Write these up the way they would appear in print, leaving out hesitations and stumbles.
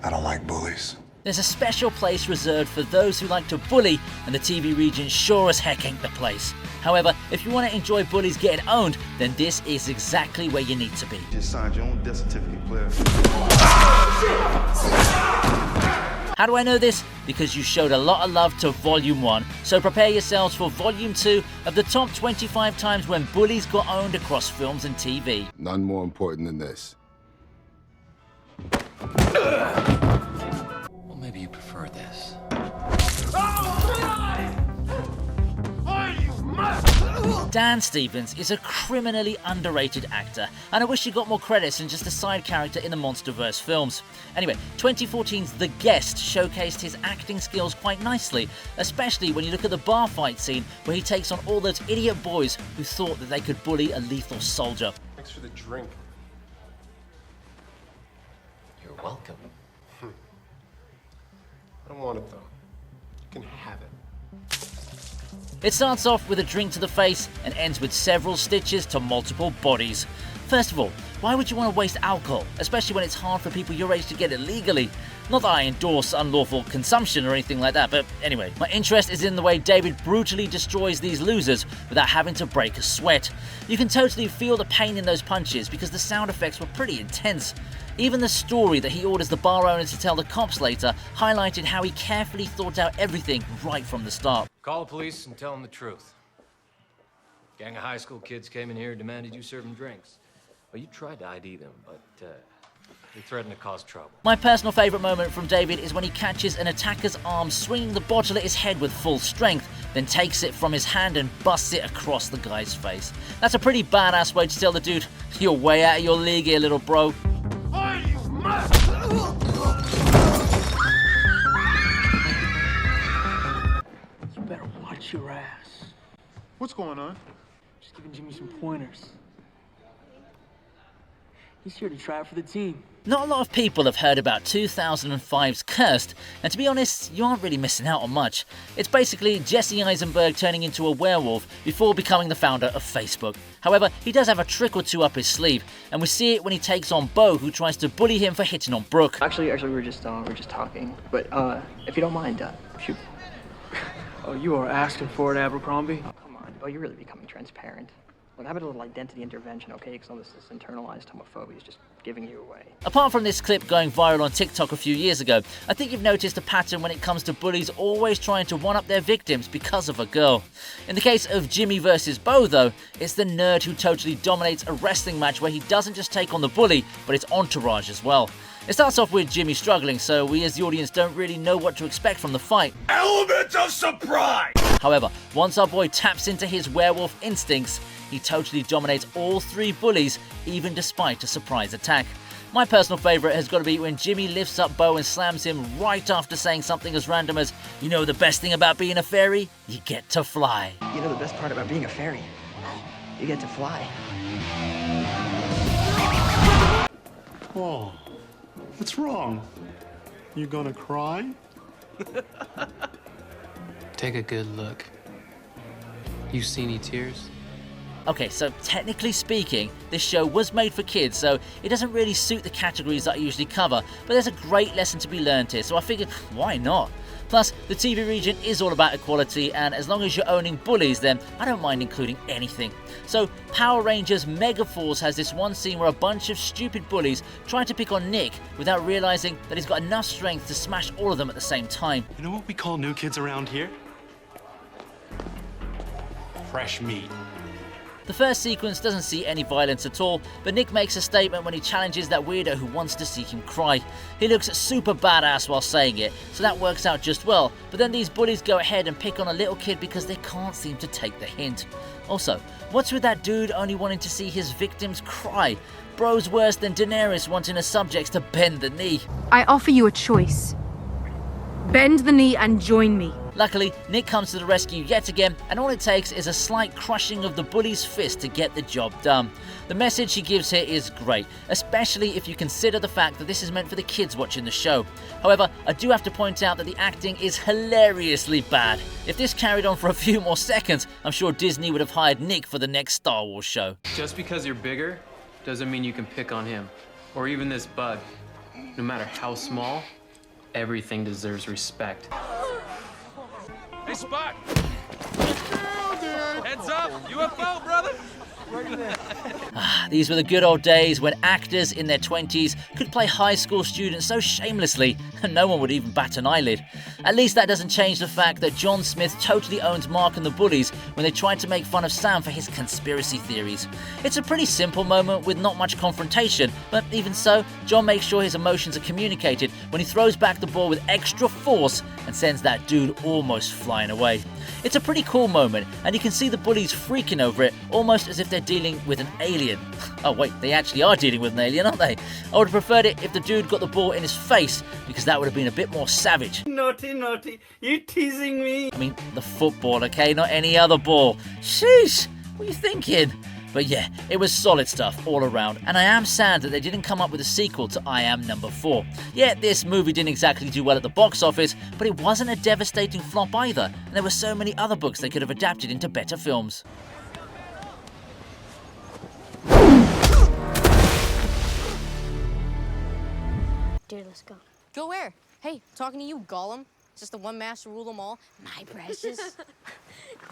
I don't like bullies. There's a special place reserved for those who like to bully, and the TV Regent sure as heck ain't the place. However, if you want to enjoy bullies getting owned, then this is exactly where you need to be. Just signed your own death certificate, player. How do I know this? Because you showed a lot of love to Volume 1, so prepare yourselves for Volume 2 of the top 25 times when bullies got owned across films and TV. None more important than this. Well, maybe you prefer this. Dan Stevens is a criminally underrated actor, and I wish he got more credits than just a side character in the MonsterVerse films. Anyway, 2014's The Guest showcased his acting skills quite nicely, especially when you look at the bar fight scene where he takes on all those idiot boys who thought that they could bully a lethal soldier. Thanks for the drink. You're welcome. I don't want it, though. You can have it. It starts off with a drink to the face and ends with several stitches to multiple bodies. First of all, why would you want to waste alcohol, especially when it's hard for people your age to get it legally? Not that I endorse unlawful consumption or anything like that, but anyway, my interest is in the way David brutally destroys these losers without having to break a sweat. You can totally feel the pain in those punches because the sound effects were pretty intense. Even the story that he orders the bar owner to tell the cops later highlighted how he carefully thought out everything right from the start. Call the police and tell them the truth. Gang of high school kids came in here and demanded you serve them drinks. Well, you tried to ID them, but they threatened to cause trouble. My personal favourite moment from David is when he catches an attacker's arm swinging the bottle at his head with full strength, then takes it from his hand and busts it across the guy's face. That's a pretty badass way to tell the dude, you're way out of your league here, little bro. You better watch your ass. What's going on? Just giving Jimmy some pointers. He's here to try it for the team. Not a lot of people have heard about 2005's Cursed, and to be honest, you aren't really missing out on much. It's basically Jesse Eisenberg turning into a werewolf before becoming the founder of Facebook. However, he does have a trick or two up his sleeve, and we see it when he takes on Bo, who tries to bully him for hitting on Brooke. Actually, we're just talking. But if you don't mind, shoot. Oh, you are asking for it, Abercrombie. Oh, come on, Bo, you're really becoming transparent. Look, have a little identity intervention, okay? Because all this internalized homophobia is just giving you away. Apart from this clip going viral on TikTok a few years ago, I think you've noticed a pattern when it comes to bullies always trying to one-up their victims because of a girl. In the case of Jimmy versus Bo, though, it's the nerd who totally dominates a wrestling match where he doesn't just take on the bully, but his entourage as well. It starts off with Jimmy struggling, so we as the audience don't really know what to expect from the fight. Element of surprise! However, once our boy taps into his werewolf instincts, he totally dominates all three bullies, even despite a surprise attack. My personal favourite has got to be when Jimmy lifts up Bo and slams him right after saying something as random as, you know the best thing about being a fairy? You get to fly. You know the best part about being a fairy? You get to fly. Oh, what's wrong? You gonna cry? Take a good look. You see any tears? Okay, so technically speaking, this show was made for kids, so it doesn't really suit the categories that I usually cover, but there's a great lesson to be learned here, so I figured, why not? Plus, the TV Regent is all about equality, and as long as you're owning bullies, then I don't mind including anything. So, Power Rangers Megaforce has this one scene where a bunch of stupid bullies try to pick on Nick without realizing that he's got enough strength to smash all of them at the same time. You know what we call new kids around here? Fresh meat. The first sequence doesn't see any violence at all, but Nick makes a statement when he challenges that weirdo who wants to see him cry. He looks super badass while saying it, so that works out just well, but then these bullies go ahead and pick on a little kid because they can't seem to take the hint. Also, what's with that dude only wanting to see his victims cry? Bro's worse than Daenerys wanting her subjects to bend the knee. I offer you a choice. Bend the knee and join me. Luckily, Nick comes to the rescue yet again, and all it takes is a slight crushing of the bully's fist to get the job done. The message he gives here is great, especially if you consider the fact that this is meant for the kids watching the show. However, I do have to point out that the acting is hilariously bad. If this carried on for a few more seconds, I'm sure Disney would have hired Nick for the next Star Wars show. Just because you're bigger doesn't mean you can pick on him, or even this bug. No matter how small, everything deserves respect. Hey, Spot! Heads up! UFO, brother! These were the good old days when actors in their 20s could play high school students so shamelessly and no one would even bat an eyelid. At least that doesn't change the fact that John Smith totally owns Mark and the Bullies when they tried to make fun of Sam for his conspiracy theories. It's a pretty simple moment with not much confrontation, but even so, John makes sure his emotions are communicated when he throws back the ball with extra force and sends that dude almost flying away. It's a pretty cool moment, and you can see the bullies freaking over it, almost as if they're dealing with an alien. Oh wait, they actually are dealing with an alien, aren't they? I would have preferred it if the dude got the ball in his face, because that would have been a bit more savage. Naughty, you teasing me? I mean, the football, okay? Not any other ball. Sheesh, what are you thinking? But yeah, it was solid stuff all around, and I am sad that they didn't come up with a sequel to I Am Number 4. Yeah, this movie didn't exactly do well at the box office, but it wasn't a devastating flop either, and there were so many other books they could have adapted into better films. Dude, let's go. Go where? Hey, talking to you, Gollum. It's just the one master rule them all. My precious.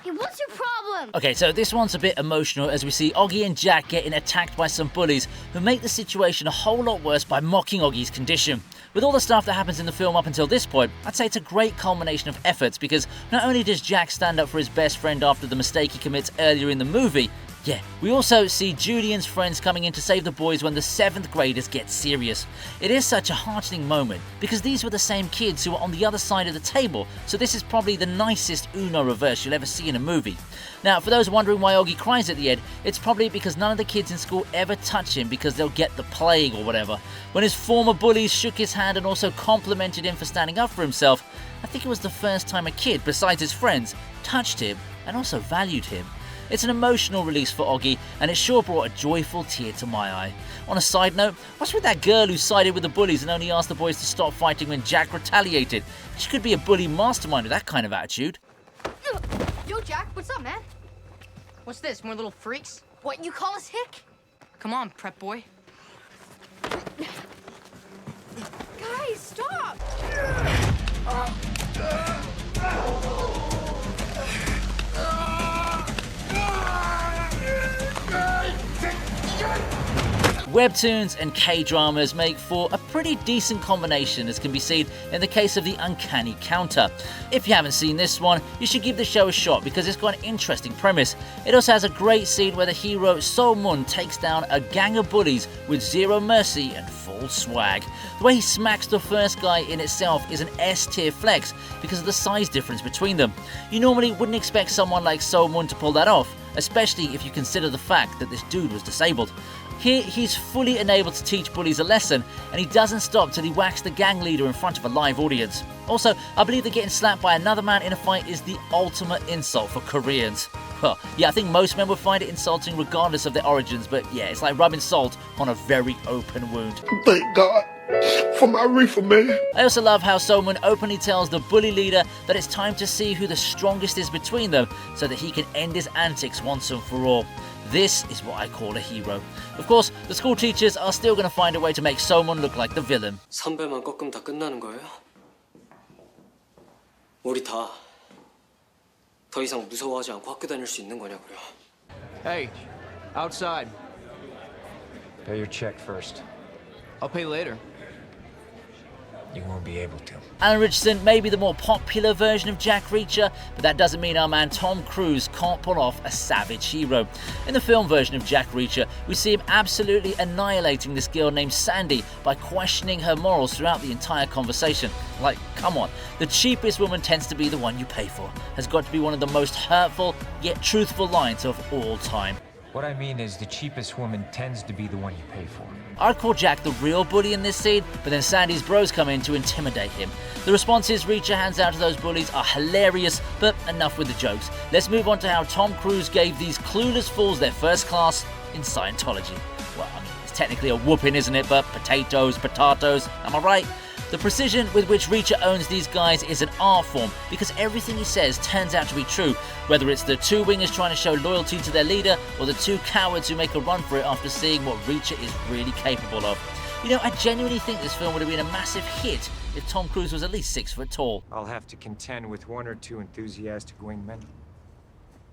Hey, what's your problem? Okay, so this one's a bit emotional as we see Oggy and Jack getting attacked by some bullies who make the situation a whole lot worse by mocking Oggy's condition. With all the stuff that happens in the film up until this point, I'd say it's a great culmination of efforts because not only does Jack stand up for his best friend after the mistake he commits earlier in the movie, yeah, we also see Judy and's friends coming in to save the boys when the 7th graders get serious. It is such a heartening moment because these were the same kids who were on the other side of the table, so this is probably the nicest Uno reverse you'll ever see in a movie. Now, for those wondering why Oggy cries at the end, it's probably because none of the kids in school ever touch him because they'll get the plague or whatever. When his former bullies shook his hand and also complimented him for standing up for himself, I think it was the first time a kid, besides his friends, touched him and also valued him. It's an emotional release for Oggy, and it sure brought a joyful tear to my eye. On a side note, what's with that girl who sided with the bullies and only asked the boys to stop fighting when Jack retaliated? She could be a bully mastermind with that kind of attitude. Yo, Jack, what's up, man? What's this, more little freaks? What, you call us hick? Come on, prep boy. Guys, stop! Webtoons and K-dramas make for a pretty decent combination, as can be seen in the case of The Uncanny Counter. If you haven't seen this one, you should give the show a shot because it's got an interesting premise. It also has a great scene where the hero So-mun takes down a gang of bullies with zero mercy and full swag. The way he smacks the first guy in itself is an S-tier flex because of the size difference between them. You normally wouldn't expect someone like So-mun to pull that off, especially if you consider the fact that this dude was disabled. Here, he's fully enabled to teach bullies a lesson, and he doesn't stop till he whacks the gang leader in front of a live audience. Also, I believe that getting slapped by another man in a fight is the ultimate insult for Koreans. Well, yeah, I think most men would find it insulting regardless of their origins, but yeah, it's like rubbing salt on a very open wound. Thank God for my reefer, man. I also love how So-mun openly tells the bully leader that it's time to see who the strongest is between them so that he can end his antics once and for all. This is what I call a hero. Of course, the school teachers are still going to find a way to make So-mun look like the villain. 선배만 꺾으면 다 끝나는 거예요? 우리 다 더 이상 무서워하지 않고 학교 다닐 수 있는 거냐고요. Hey, outside. Pay your check first. I'll pay later. You won't be able to. Alan Richardson may be the more popular version of Jack Reacher, but that doesn't mean our man Tom Cruise can't pull off a savage hero. In the film version of Jack Reacher, we see him absolutely annihilating this girl named Sandy by questioning her morals throughout the entire conversation. Like, come on, the cheapest woman tends to be the one you pay for. Has got to be one of the most hurtful yet truthful lines of all time. What I mean is the cheapest woman tends to be the one you pay for. I'd call Jack the real bully in this scene, but then Sandy's bros come in to intimidate him. The responses Reacher hands out to those bullies are hilarious, but enough with the jokes. Let's move on to how Tom Cruise gave these clueless fools their first class in Scientology. Well, I mean, it's technically a whooping, isn't it? But potatoes, am I right? The precision with which Reacher owns these guys is an art form because everything he says turns out to be true, whether it's the two wingers trying to show loyalty to their leader or the two cowards who make a run for it after seeing what Reacher is really capable of. You know, I genuinely think this film would have been a massive hit if Tom Cruise was at least 6 foot tall. I'll have to contend with 1 or 2 enthusiastic wingmen.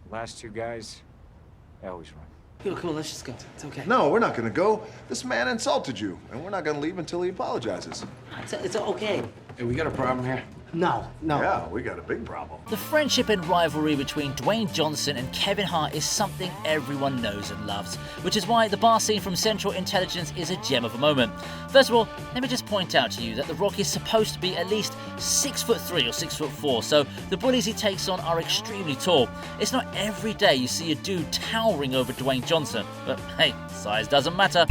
The last 2 guys, they always run. Cool, let's just go. It's okay. No, we're not gonna go. This man insulted you, and we're not gonna leave until he apologizes. It's okay. Hey, we got a problem here. No. Yeah, we got a big problem. The friendship and rivalry between Dwayne Johnson and Kevin Hart is something everyone knows and loves, which is why the bar scene from Central Intelligence is a gem of a moment. First of all, let me just point out to you that The Rock is supposed to be at least 6'3" or 6'4", so the bullies he takes on are extremely tall. It's not every day you see a dude towering over Dwayne Johnson, but hey, size doesn't matter.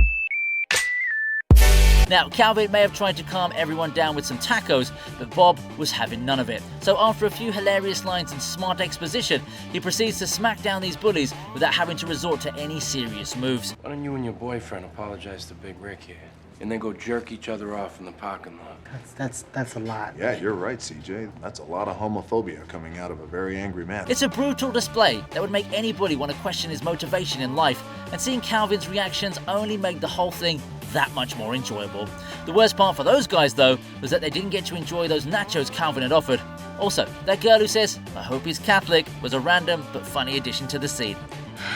Now, Calvin may have tried to calm everyone down with some tacos, but Bob was having none of it. So after a few hilarious lines and smart exposition, he proceeds to smack down these bullies without having to resort to any serious moves. Why don't you and your boyfriend apologize to Big Rick here, and then go jerk each other off in the parking lot? That's a lot. Yeah, you're right, CJ. That's a lot of homophobia coming out of a very angry man. It's a brutal display that would make anybody want to question his motivation in life, and seeing Calvin's reactions only made the whole thing that much more enjoyable. The worst part for those guys, though, was that they didn't get to enjoy those nachos Calvin had offered. Also, that girl who says, "I hope he's Catholic," was a random but funny addition to the scene.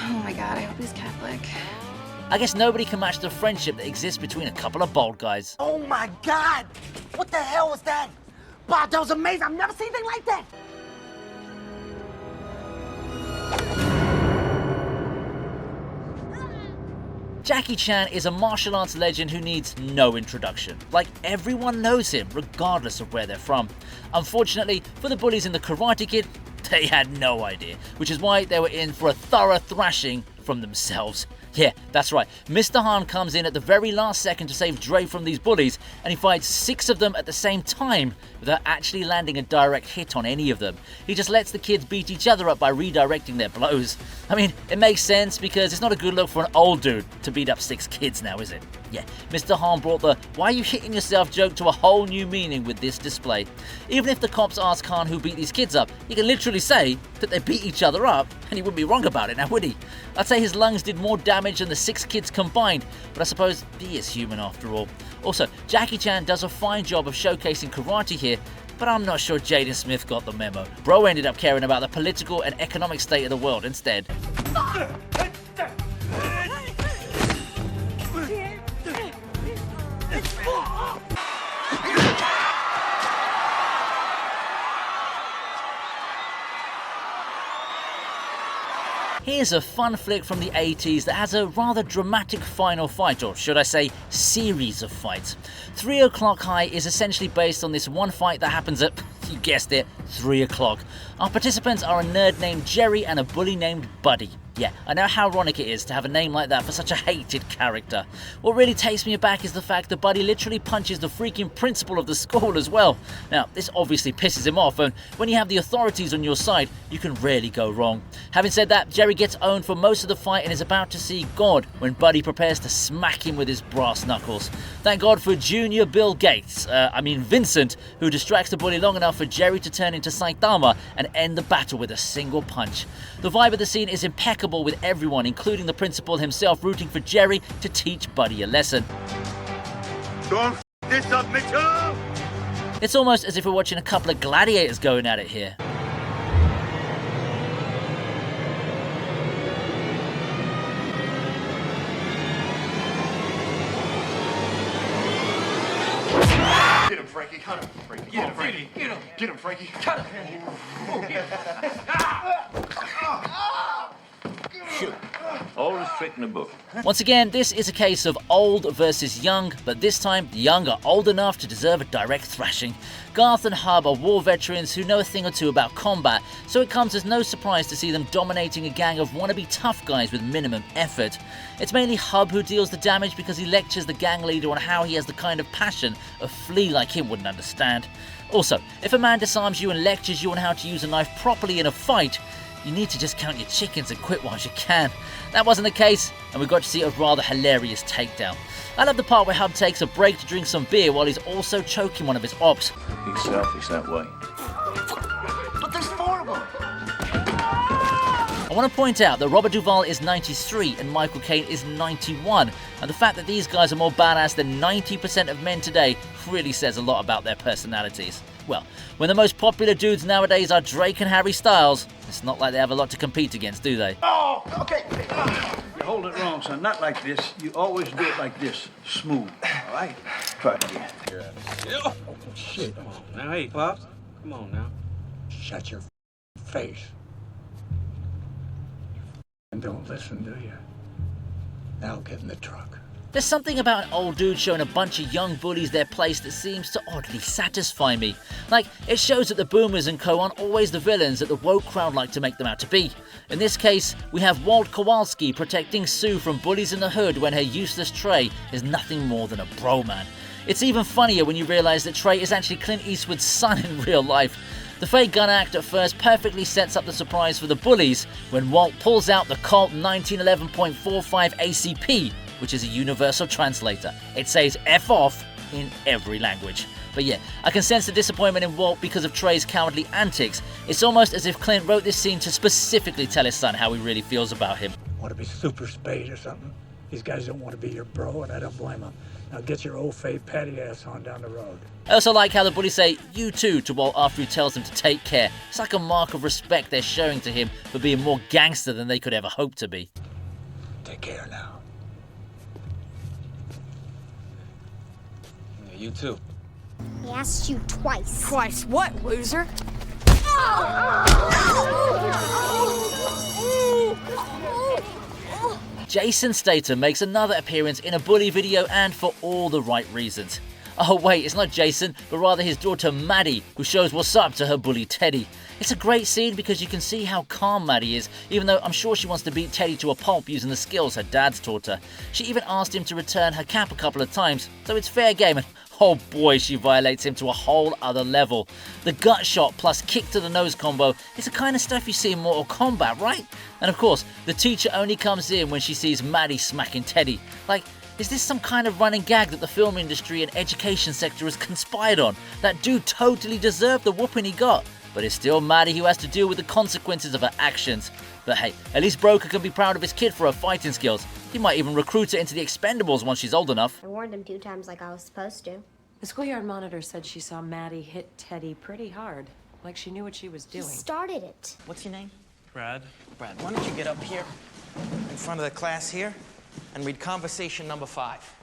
Oh my god, I hope he's Catholic. I guess nobody can match the friendship that exists between a couple of bald guys. Oh my god! What the hell was that? Bob, that was amazing. I've never seen anything like that. Jackie Chan is a martial arts legend who needs no introduction. Like, everyone knows him, regardless of where they're from. Unfortunately, for the bullies in The Karate Kid, they had no idea, which is why they were in for a thorough thrashing from themselves. Yeah, that's right. Mr. Han comes in at the very last second to save Dre from these bullies, and he fights 6 of them at the same time without actually landing a direct hit on any of them. He just lets the kids beat each other up by redirecting their blows. I mean, it makes sense because it's not a good look for an old dude to beat up 6 kids now, is it? Yeah, Mr. Han brought the "why are you hitting yourself" joke to a whole new meaning with this display. Even if the cops ask Han who beat these kids up, he can literally say that they beat each other up, and he wouldn't be wrong about it now, would he? I'd say his lungs did more damage than the 6 kids combined, but I suppose he is human after all. Also, Jackie Chan does a fine job of showcasing karate here, but I'm not sure Jaden Smith got the memo. Bro ended up caring about the political and economic state of the world instead. Here's a fun flick from the 80s that has a rather dramatic final fight, or should I say, series of fights. 3 O'Clock High is essentially based on this one fight that happens at, you guessed it, 3 o'clock. Our participants are a nerd named Jerry and a bully named Buddy. Yeah, I know how ironic it is to have a name like that for such a hated character. What really takes me aback is the fact that Buddy literally punches the freaking principal of the school as well. Now, this obviously pisses him off, and when you have the authorities on your side, you can rarely go wrong. Having said that, Jerry gets owned for most of the fight and is about to see God when Buddy prepares to smack him with his brass knuckles. Thank God for Junior Bill Gates, Vincent, who distracts the bully long enough for Jerry to turn into Saitama and end the battle with a single punch. The vibe of the scene is impeccable, with everyone, including the principal himself, rooting for Jerry to teach Buddy a lesson. Don't f this up, Mitchell! It's almost as if we're watching a couple of gladiators going at it here. Get him, Frankie. Cut him, Frankie. Get him, Frankie. Get him. Get him, Frankie. Cut him. Shoot. Oldest trick in the book. Once again, this is a case of old versus young, but this time the young are old enough to deserve a direct thrashing. Garth and Hub are war veterans who know a thing or two about combat, so it comes as no surprise to see them dominating a gang of wannabe tough guys with minimum effort. It's mainly Hub who deals the damage because he lectures the gang leader on how he has the kind of passion a flea like him wouldn't understand. Also, if a man disarms you and lectures you on how to use a knife properly in a fight, you need to just count your chickens and quit whilst you can. That wasn't the case, and we got to see a rather hilarious takedown. I love the part where Hub takes a break to drink some beer while he's also choking one of his ops. He's selfish that way. But there's 4 of them. I want to point out that Robert Duvall is 93 and Michael Caine is 91, and the fact that these guys are more badass than 90% of men today really says a lot about their personalities. Well, when the most popular dudes nowadays are Drake and Harry Styles, it's not like they have a lot to compete against, do they? Oh, okay. You hold it wrong, son. Not like this. You always do it like this. Smooth. All right? Try it again. Oh, shit. Come on now. Hey, Pops. Come on now. Shut your face. And don't listen, do you? Now get in the truck. There's something about an old dude showing a bunch of young bullies their place that seems to oddly satisfy me. Like, it shows that the boomers and co aren't always the villains that the woke crowd like to make them out to be. In this case, we have Walt Kowalski protecting Sue from bullies in the hood when her useless Trey is nothing more than a bro man. It's even funnier when you realise that Trey is actually Clint Eastwood's son in real life. The fake gun act at first perfectly sets up the surprise for the bullies when Walt pulls out the Colt 1911.45 ACP, which is a universal translator. It says F off in every language. But yeah, I can sense the disappointment in Walt because of Trey's cowardly antics. It's almost as if Clint wrote this scene to specifically tell his son how he really feels about him. Want to be super spade or something? These guys don't want to be your bro, and I don't blame them. Now get your old fade patty ass on down the road. I also like how the bullies say, "you too," to Walt after he tells them to take care. It's like a mark of respect they're showing to him for being more gangster than they could ever hope to be. Take care now. Yeah, you too. He asked you twice. Twice what, loser? Jason Statham makes another appearance in a bully video, and for all the right reasons. Oh wait, it's not Jason, but rather his daughter Maddie, who shows what's up to her bully Teddy. It's a great scene because you can see how calm Maddie is, even though I'm sure she wants to beat Teddy to a pulp using the skills her dad's taught her. She even asked him to return her cap a couple of times, so it's fair game, and oh boy, she violates him to a whole other level. The gut shot plus kick to the nose combo is the kind of stuff you see in Mortal Kombat, right? And of course, the teacher only comes in when she sees Maddie smacking Teddy. Like, is this some kind of running gag that the film industry and education sector has conspired on? That dude totally deserved the whooping he got, but it's still Maddie who has to deal with the consequences of her actions. But hey, at least Broker can be proud of his kid for her fighting skills. He might even recruit her into the Expendables once she's old enough. I warned him 2 times like I was supposed to. The schoolyard monitor said she saw Maddie hit Teddy pretty hard, like she knew what she was doing. He started it. What's your name? Brad. Brad, why don't you get up here in front of the class here and read conversation number 5.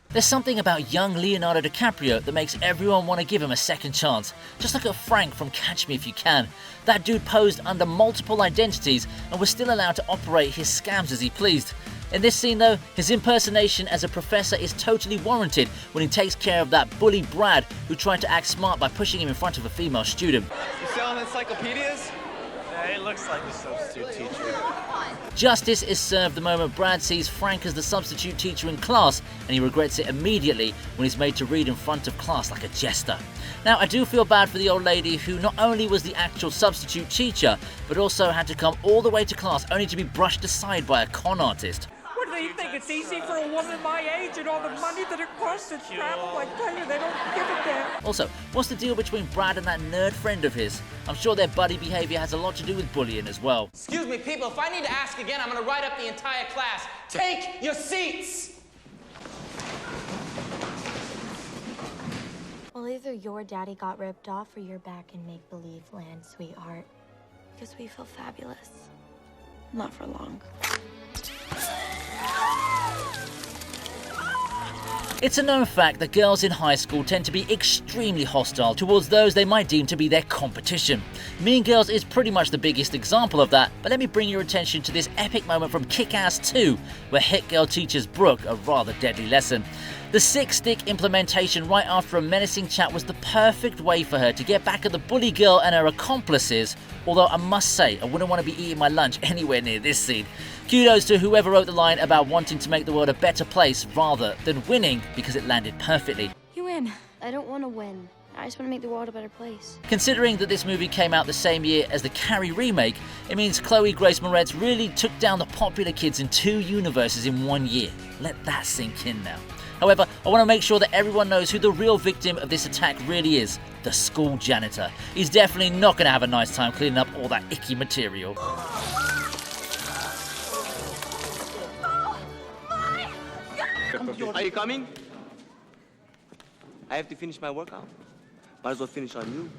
There's something about young Leonardo DiCaprio that makes everyone want to give him a second chance. Just look at Frank from Catch Me If You Can. That dude posed under multiple identities and was still allowed to operate his scams as he pleased. In this scene though, his impersonation as a professor is totally warranted when he takes care of that bully Brad who tried to act smart by pushing him in front of a female student. You selling encyclopedias? Yeah, it looks like a substitute teacher. Justice is served the moment Brad sees Frank as the substitute teacher in class, and he regrets it immediately when he's made to read in front of class like a jester. Now, I do feel bad for the old lady who not only was the actual substitute teacher, but also had to come all the way to class only to be brushed aside by a con artist. What do they think? It's easy for a woman my age and all the money that it costs to travel? I tell you, they don't give a damn. Also, what's the deal between Brad and that nerd friend of his? I'm sure their buddy behavior has a lot to do with bullying as well. Excuse me, people, if I need to ask again, I'm gonna write up the entire class. Take your seats! Well, either your daddy got ripped off or you're back in make-believe land, sweetheart. Because we feel fabulous. Not for long. It's a known fact that girls in high school tend to be extremely hostile towards those they might deem to be their competition. Mean Girls is pretty much the biggest example of that, but let me bring your attention to this epic moment from Kick-Ass 2, where Hit Girl teaches Brooke a rather deadly lesson. The stick implementation right after a menacing chat was the perfect way for her to get back at the bully girl and her accomplices, although I must say I wouldn't want to be eating my lunch anywhere near this scene. Kudos to whoever wrote the line about wanting to make the world a better place rather than winning, because it landed perfectly. You win. I don't want to win. I just want to make the world a better place. Considering that this movie came out the same year as the Carrie remake, it means Chloe Grace Moretz really took down the popular kids in 2 universes in 1 year. Let that sink in now. However, I want to make sure that everyone knows who the real victim of this attack really is: the school janitor. He's definitely not going to have a nice time cleaning up all that icky material. Are you coming? I have to finish my workout. Might as well finish on you.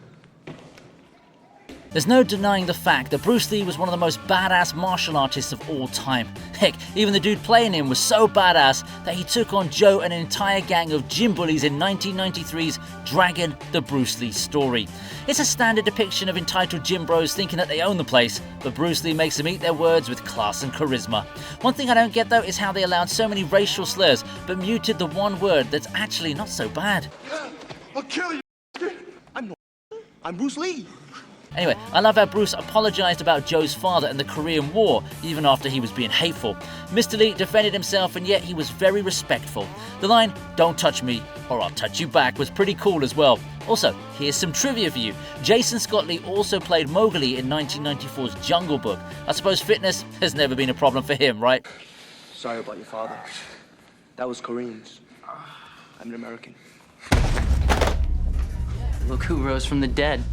There's no denying the fact that Bruce Lee was one of the most badass martial artists of all time. Heck, even the dude playing him was so badass that he took on Joe and an entire gang of gym bullies in 1993's Dragon: The Bruce Lee Story. It's a standard depiction of entitled gym bros thinking that they own the place, but Bruce Lee makes them eat their words with class and charisma. One thing I don't get though is how they allowed so many racial slurs but muted the one word that's actually not so bad. I'll kill you. I'm Bruce Lee. Anyway, I love how Bruce apologised about Joe's father and the Korean War, even after he was being hateful. Mr. Lee defended himself, and yet he was very respectful. The line, "Don't touch me, or I'll touch you back," was pretty cool as well. Also, here's some trivia for you. Jason Scott Lee also played Mowgli in 1994's Jungle Book. I suppose fitness has never been a problem for him, right? Sorry about your father. That was Koreans. I'm an American. Look who rose from the dead.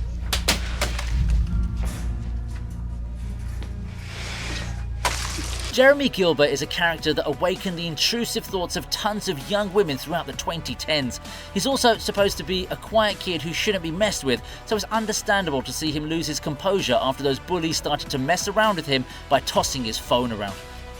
Jeremy Gilbert is a character that awakened the intrusive thoughts of tons of young women throughout the 2010s. He's also supposed to be a quiet kid who shouldn't be messed with, so it's understandable to see him lose his composure after those bullies started to mess around with him by tossing his phone around.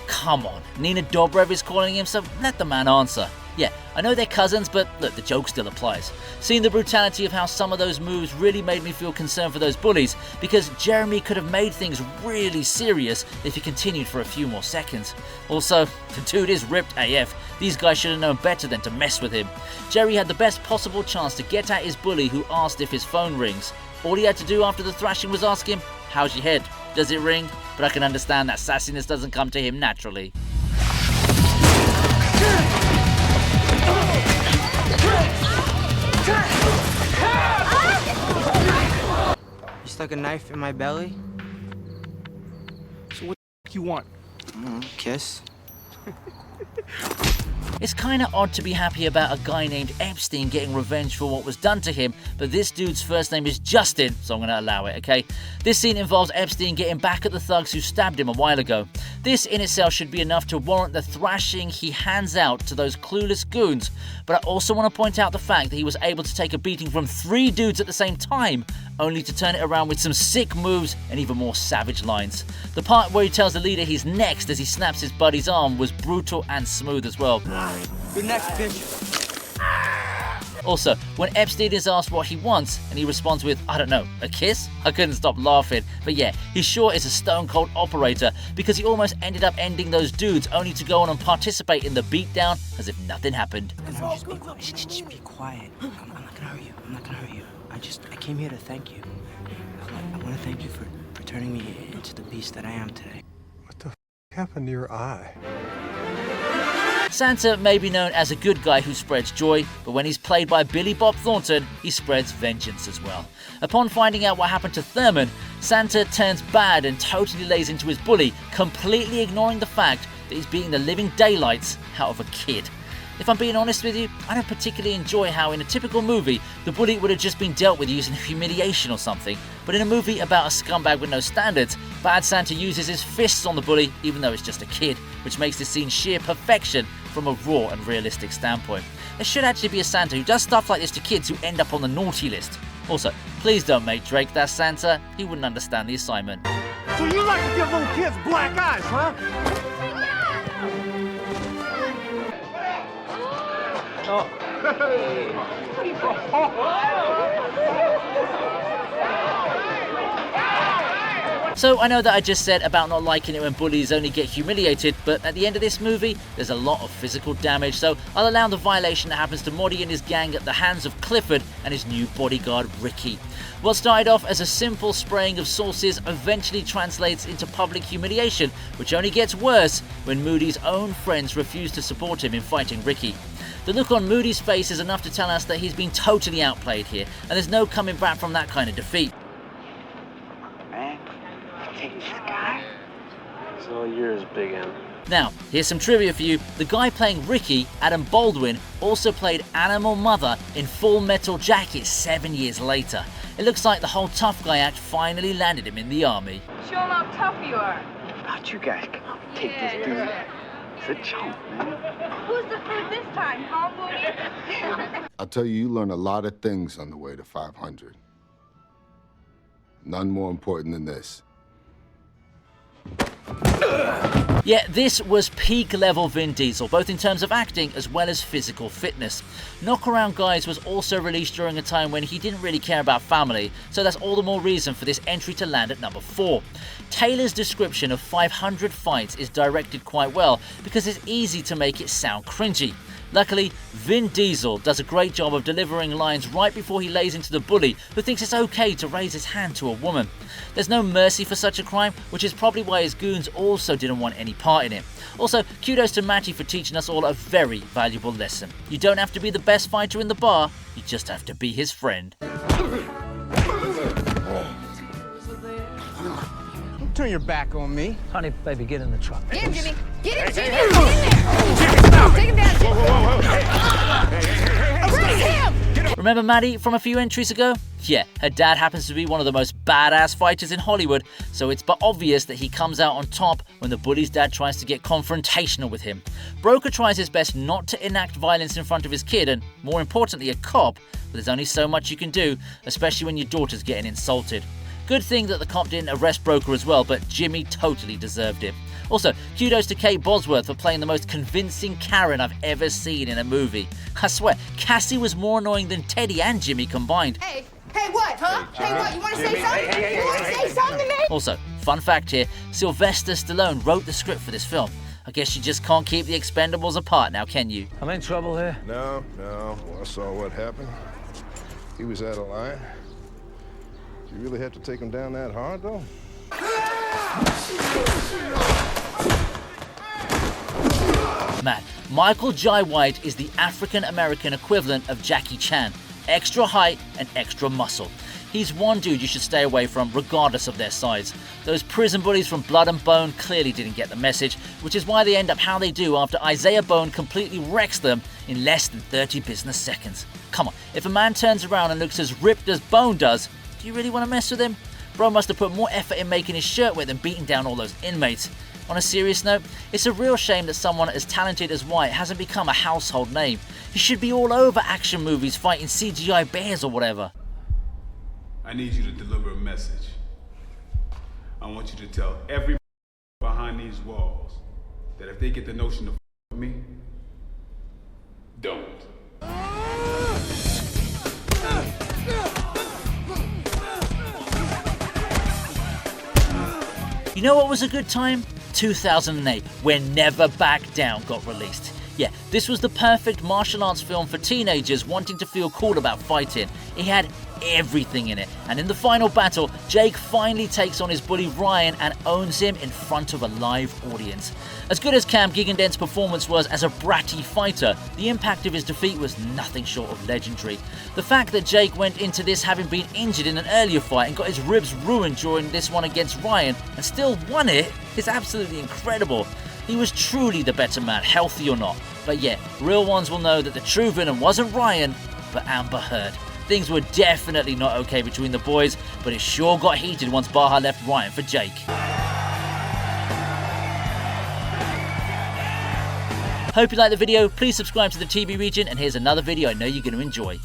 Come on, Nina Dobrev is calling him, so let the man answer. Yeah, I know they're cousins, but look, the joke still applies. Seeing the brutality of how some of those moves really made me feel concerned for those bullies, because Jeremy could have made things really serious if he continued for a few more seconds. Also, the dude is ripped AF. These guys should have known better than to mess with him. Jerry had the best possible chance to get at his bully who asked if his phone rings. All he had to do after the thrashing was ask him, "How's your head? Does it ring?" But I can understand that sassiness doesn't come to him naturally. You stuck a knife in my belly? So what the you want? Kiss? It's kinda odd to be happy about a guy named Epstein getting revenge for what was done to him, but this dude's first name is Justin, so I'm gonna allow it, okay? This scene involves Epstein getting back at the thugs who stabbed him a while ago. This in itself should be enough to warrant the thrashing he hands out to those clueless goons, but I also want to point out the fact that he was able to take a beating from 3 dudes at the same time, only to turn it around with some sick moves and even more savage lines. The part where he tells the leader he's next as he snaps his buddy's arm was brutal and smooth as well. You're next, bitch. Also, when Epstein is asked what he wants and he responds with, "I don't know, a kiss?" I couldn't stop laughing. But yeah, he sure is a stone cold operator because he almost ended up ending those dudes only to go on and participate in the beatdown as if nothing happened. Just be quiet. I'm not gonna hurt you. I'm not gonna hurt you. I came here to thank you. I want to thank you for turning me into the beast that I am today. What the happened to your eye? Santa may be known as a good guy who spreads joy, but when he's played by Billy Bob Thornton, he spreads vengeance as well. Upon finding out what happened to Thurman, Santa turns bad and totally lays into his bully, completely ignoring the fact that he's beating the living daylights out of a kid. If I'm being honest with you, I don't particularly enjoy how in a typical movie, the bully would have just been dealt with using humiliation or something, but in a movie about a scumbag with no standards, Bad Santa uses his fists on the bully even though it's just a kid, which makes this scene sheer perfection from a raw and realistic standpoint. There should actually be a Santa who does stuff like this to kids who end up on the naughty list. Also, please don't make Drake that Santa, he wouldn't understand the assignment. So you like to give little kids black eyes, huh? So I know that I just said about not liking it when bullies only get humiliated, but at the end of this movie, there's a lot of physical damage, so I'll allow the violation that happens to Moddy and his gang at the hands of Clifford and his new bodyguard, Ricky. What started off as a simple spraying of sauces eventually translates into public humiliation, which only gets worse when Moody's own friends refuse to support him in fighting Ricky. The look on Moody's face is enough to tell us that he's been totally outplayed here, and there's no coming back from that kind of defeat. It's all yours, Big M. Now, here's some trivia for you. The guy playing Ricky, Adam Baldwin, also played Animal Mother in Full Metal Jacket 7 years later. It looks like the whole tough guy act finally landed him in the army. Show him how tough you are. How about you guys take this dude? He's a chump, man. Who's the fruit this time, huh, Booty? I'll tell you, you learn a lot of things on the way to 500. None more important than this. Yeah, this was peak level Vin Diesel, both in terms of acting as well as physical fitness. Knock Around Guys was also released during a time when he didn't really care about family, so that's all the more reason for this entry to land at number 4. Taylor's description of 500 fights is directed quite well because it's easy to make it sound cringy. Luckily, Vin Diesel does a great job of delivering lines right before he lays into the bully who thinks it's okay to raise his hand to a woman. There's no mercy for such a crime, which is probably why his goons also didn't want any part in it. Also, kudos to Matty for teaching us all a very valuable lesson. You don't have to be the best fighter in the bar, you just have to be his friend. Don't turn your back on me. Honey, baby, get in the truck. Get him, Jimmy. Get him, Jimmy. Get in there. Take him down, Jimmy. Arrest him! Remember Maddie from a few entries ago? Yeah, her dad happens to be one of the most badass fighters in Hollywood, so it's but obvious that he comes out on top when the bully's dad tries to get confrontational with him. Broker tries his best not to enact violence in front of his kid and, more importantly, a cop, but there's only so much you can do, especially when your daughter's getting insulted. Good thing that the cop didn't arrest Broker as well, but Jimmy totally deserved it. Also, kudos to Kate Bosworth for playing the most convincing Karen I've ever seen in a movie. I swear, Cassie was more annoying than Teddy and Jimmy combined. Hey, what, huh? Hey, what, you want to say something? You want to say something to me? Also, fun fact here, Sylvester Stallone wrote the script for this film. I guess you just can't keep the Expendables apart now, can you? I'm in trouble here. No. I saw what happened. He was out of line. You really have to take him down that hard, though? Man, Michael Jai White is the African-American equivalent of Jackie Chan. Extra height and extra muscle. He's one dude you should stay away from regardless of their size. Those prison bullies from Blood and Bone clearly didn't get the message, which is why they end up how they do after Isaiah Bone completely wrecks them in less than 30 business seconds. Come on, if a man turns around and looks as ripped as Bone does, do you really want to mess with him? Bro must have put more effort in making his shirt wet than beating down all those inmates. On a serious note, it's a real shame that someone as talented as White hasn't become a household name. He should be all over action movies fighting CGI bears or whatever. I need you to deliver a message. I want you to tell every behind these walls that if they get the notion to with me, don't. You know what was a good time? 2008, when Never Back Down got released. Yeah, this was the perfect martial arts film for teenagers wanting to feel cool about fighting. It had everything in it, and in the final battle, Jake finally takes on his bully Ryan and owns him in front of a live audience. As good as Cam Gigandent's performance was as a bratty fighter, the impact of his defeat was nothing short of legendary. The fact that Jake went into this having been injured in an earlier fight and got his ribs ruined during this one against Ryan and still won it is absolutely incredible. He was truly the better man, healthy or not. But yeah, real ones will know that the true villain wasn't Ryan, but Amber Heard. Things were definitely not okay between the boys, but it sure got heated once Baja left Ryan for Jake. Hope you liked the video. Please subscribe to the TV Regent, and here's another video I know you're going to enjoy.